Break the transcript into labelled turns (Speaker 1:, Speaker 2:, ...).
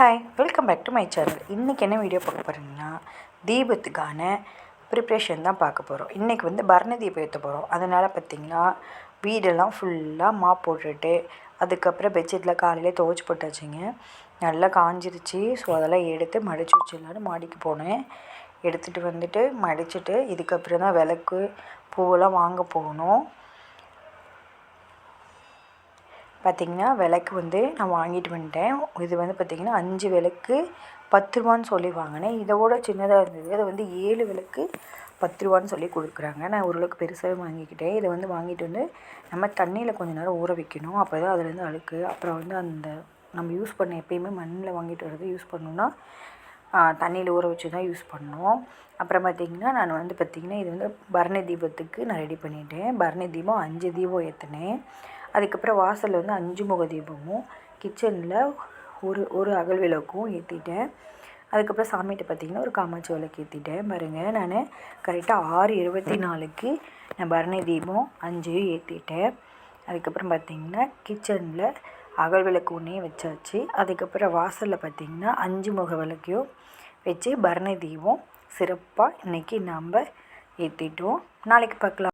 Speaker 1: Hi, welcome back to my channel. இன்றைக்கி என்ன video பார்க்க போகிறீங்கன்னா, தீபத்துக்கான ப்ரிப்ரேஷன் தான் பார்க்க போகிறோம். இன்றைக்கி பரணி தீபம் ஏற்ற போகிறோம். அதனால் பார்த்திங்கன்னா வீடெல்லாம் ஃபுல்லாக மாப் போட்டுட்டு, அதுக்கப்புறம் பெட்ஷீட்டில் காலையில் துவைச்சி போட்டாச்சுங்க. நல்லா காஞ்சிருச்சு. ஸோ அதெல்லாம் எடுத்து மடித்து வச்சிடலான்னு மாடிக்கு போனேன். எடுத்துகிட்டு வந்துட்டு மடிச்சுட்டு இதுக்கப்புறம் தான் விளக்கு பூவெல்லாம் வாங்க போகணும். பார்த்திங்கன்னா விளக்கு நான் வாங்கிட்டு வந்துட்டேன். இது பார்த்திங்கன்னா 5 விளக்கு 10 ரூபான்னு சொல்லி வாங்கினேன். இதோட சின்னதாக இருந்தது. அது 7 விளக்கு 10 ரூபான்னு சொல்லி கொடுக்குறாங்க. நான் ஓரளவுக்கு பெருசாகவே வாங்கிக்கிட்டேன். இதை வாங்கிட்டு நம்ம தண்ணியில் கொஞ்சம் நேரம் ஊற வைக்கணும். அப்போ தான் அதுலேருந்து அழுக்கு. அப்புறம் அந்த நம்ம யூஸ் பண்ண எப்பயுமே மண்ணில் வாங்கிட்டு வரது யூஸ் பண்ணணுன்னா தண்ணியில் ஊற வச்சு தான் யூஸ் பண்ணணும். அப்புறம் பார்த்திங்கன்னா நான் பார்த்திங்கன்னா இது பரணி தீபத்துக்கு நான் ரெடி பண்ணிட்டேன். பரணி தீபம் 5 தீபம் ஏற்றினேன். அதுக்கப்புறம் வாசலில் 5 முக தீபமும், கிச்சனில் ஒரு அகல் விளக்கும் ஏற்றிட்டேன். அதுக்கப்புறம் சாமிகிட்ட பார்த்திங்கன்னா ஒரு காமாட்சி விளக்கு ஏற்றிட்டேன். பாருங்கள், நான் கரெக்டாக 6:24க்கு நான் பரணி தீபம் 5 ஏற்றிட்டேன். அதுக்கப்புறம் பார்த்திங்கன்னா கிச்சனில் அகல் விளக்கு ஒன்றே வச்சாச்சு. அதுக்கப்புறம் வாசலில் பார்த்திங்கன்னா 5 முக விளக்கையும் வச்சு பரணி தீபம் சிறப்பாக இன்றைக்கி நாம் ஏற்றிட்டோம். நாளைக்கு பார்க்கலாம்.